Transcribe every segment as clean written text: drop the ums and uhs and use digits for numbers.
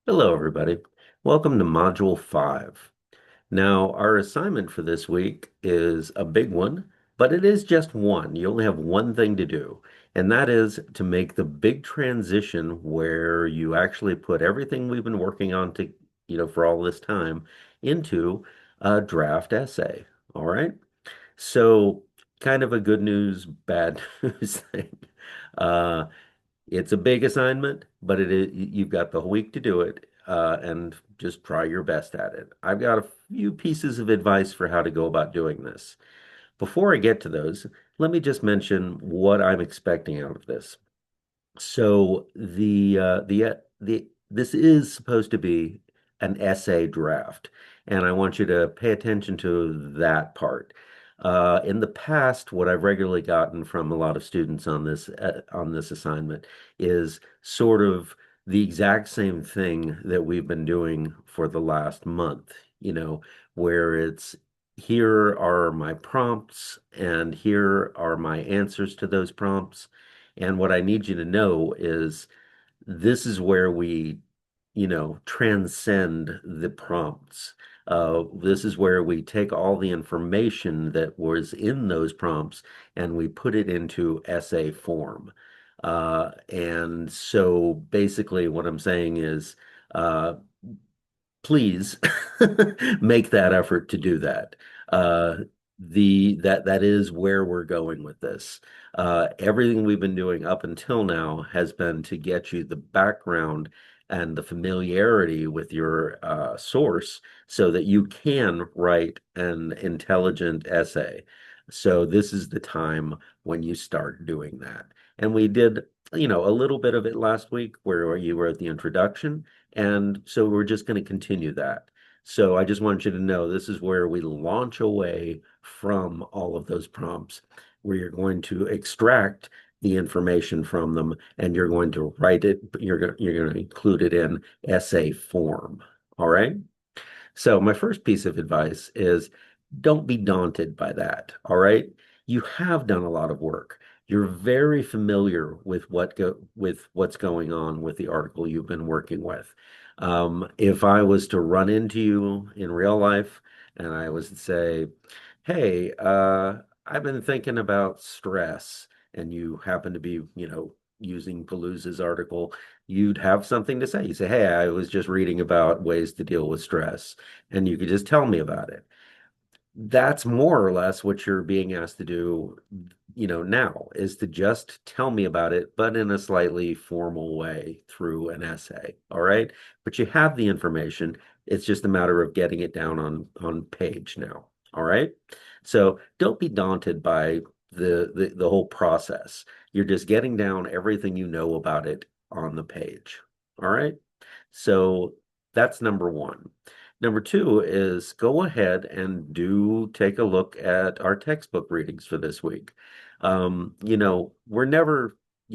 Hello, everybody. Welcome to Module 5. Now, our assignment for this week is a big one, but it is just one. You only have one thing to do, and that is to make the big transition where you actually put everything we've been working on for all this time into a draft essay. All right? So, kind of a good news, bad news thing. Uh, it's a big assignment, but you've got the whole week to do it, and just try your best at it. I've got a few pieces of advice for how to go about doing this. Before I get to those, let me just mention what I'm expecting out of this. So the this is supposed to be an essay draft, and I want you to pay attention to that part. In the past, what I've regularly gotten from a lot of students on this assignment is sort of the exact same thing that we've been doing for the last month, where it's here are my prompts and here are my answers to those prompts. And what I need you to know is this is where we, transcend the prompts. This is where we take all the information that was in those prompts and we put it into essay form. And so basically, what I'm saying is, uh, please make that effort to do that. Uh, that is where we're going with this. Everything we've been doing up until now has been to get you the background and the familiarity with your source so that you can write an intelligent essay. So this is the time when you start doing that. And we did, a little bit of it last week where you wrote the introduction. And so we're just going to continue that. So I just want you to know this is where we launch away from all of those prompts, where you're going to extract the information from them and you're going to write it, you're going to include it in essay form. All right. So my first piece of advice is don't be daunted by that. All right. You have done a lot of work. You're very familiar with what's going on with the article you've been working with. If I was to run into you in real life and I was to say, "Hey, I've been thinking about stress," and you happen to be, using Palooza's article, you'd have something to say. You say, "Hey, I was just reading about ways to deal with stress," and you could just tell me about it. That's more or less what you're being asked to do, now is to just tell me about it, but in a slightly formal way through an essay. All right. But you have the information. It's just a matter of getting it down on page now. All right. So don't be daunted by the whole process. You're just getting down everything you know about it on the page. All right. So that's number one. Number two is go ahead and do take a look at our textbook readings for this week. You're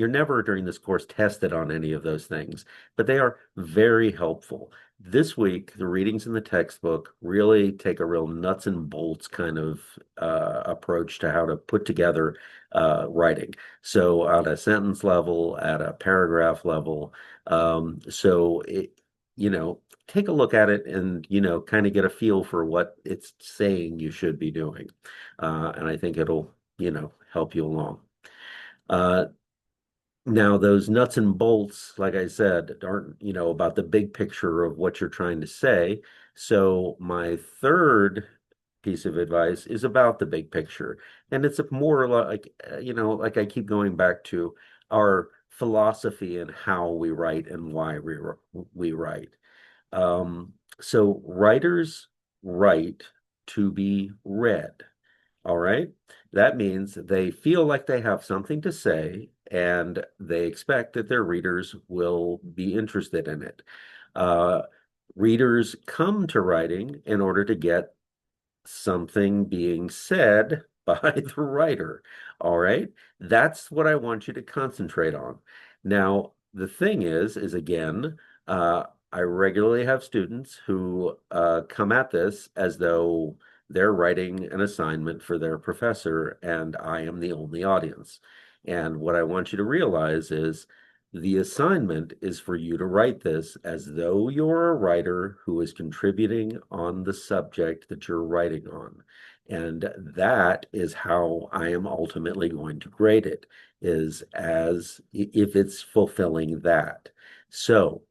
never during this course tested on any of those things, but they are very helpful. This week, the readings in the textbook really take a real nuts and bolts kind of approach to how to put together writing. So, at a sentence level, at a paragraph level, you know, take a look at it and, kind of get a feel for what it's saying you should be doing. And I think it'll, help you along. Uh, Now, those nuts and bolts, like I said, aren't, about the big picture of what you're trying to say. So my third piece of advice is about the big picture. And it's more like, like I keep going back to our philosophy and how we write and why we write. So writers write to be read. All right. That means they feel like they have something to say and they expect that their readers will be interested in it. Uh, Readers come to writing in order to get something being said by the writer. All right. That's what I want you to concentrate on. Now, the thing is again, I regularly have students who come at this as though they're writing an assignment for their professor and I am the only audience. And what I want you to realize is The assignment is for you to write this as though you're a writer who is contributing on the subject that you're writing on. And that is how I am ultimately going to grade it, is as if it's fulfilling that. So,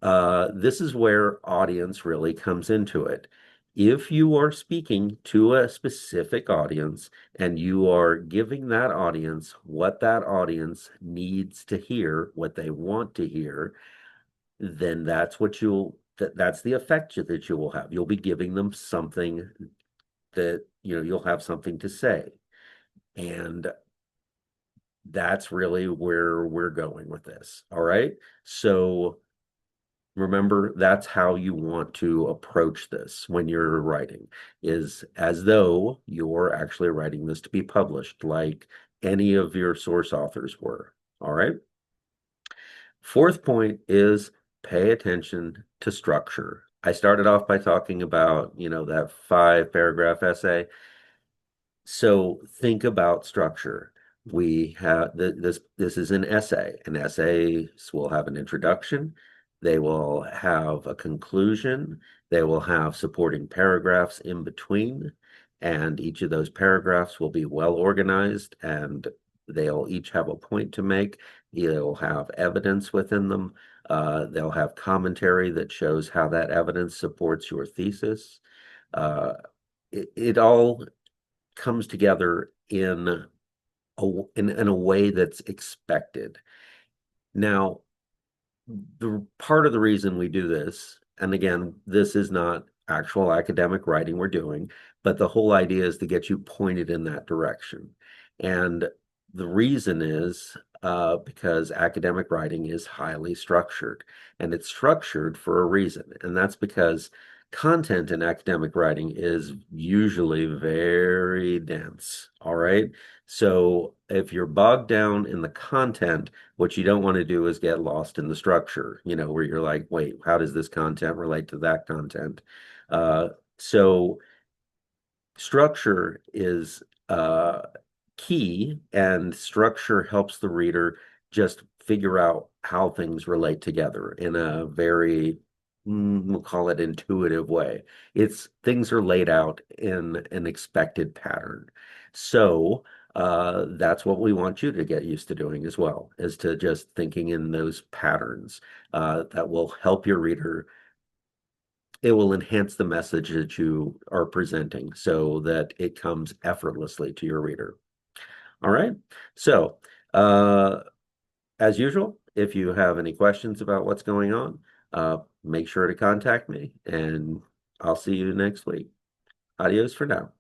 this is where audience really comes into it. If you are speaking to a specific audience and you are giving that audience what that audience needs to hear, what they want to hear, then that's the effect that you will have. You'll be giving them something that, you'll have something to say. And that's really where we're going with this. All right. So remember, that's how you want to approach this when you're writing, is as though you're actually writing this to be published, like any of your source authors were. All right. Fourth point is pay attention to structure. I started off by talking about, that 5 paragraph essay. So think about structure. We have this is an essay. An essay will have an introduction. They will have a conclusion. They will have supporting paragraphs in between, and each of those paragraphs will be well organized, and they'll each have a point to make. They'll have evidence within them. They'll have commentary that shows how that evidence supports your thesis. Uh, it all comes together in a way that's expected. Now, the part of the reason we do this, and again, this is not actual academic writing we're doing, but the whole idea is to get you pointed in that direction. And the reason is because academic writing is highly structured, and it's structured for a reason. And that's because content in academic writing is usually very dense. All right. So if you're bogged down in the content, what you don't want to do is get lost in the structure, where you're like, wait, how does this content relate to that content? So structure is key, and structure helps the reader just figure out how things relate together in a very, we'll call it intuitive way. It's things are laid out in an expected pattern. So that's what we want you to get used to doing as well, is to just thinking in those patterns that will help your reader. It will enhance the message that you are presenting so that it comes effortlessly to your reader. All right. So, as usual, if you have any questions about what's going on, make sure to contact me, and I'll see you next week. Adios for now.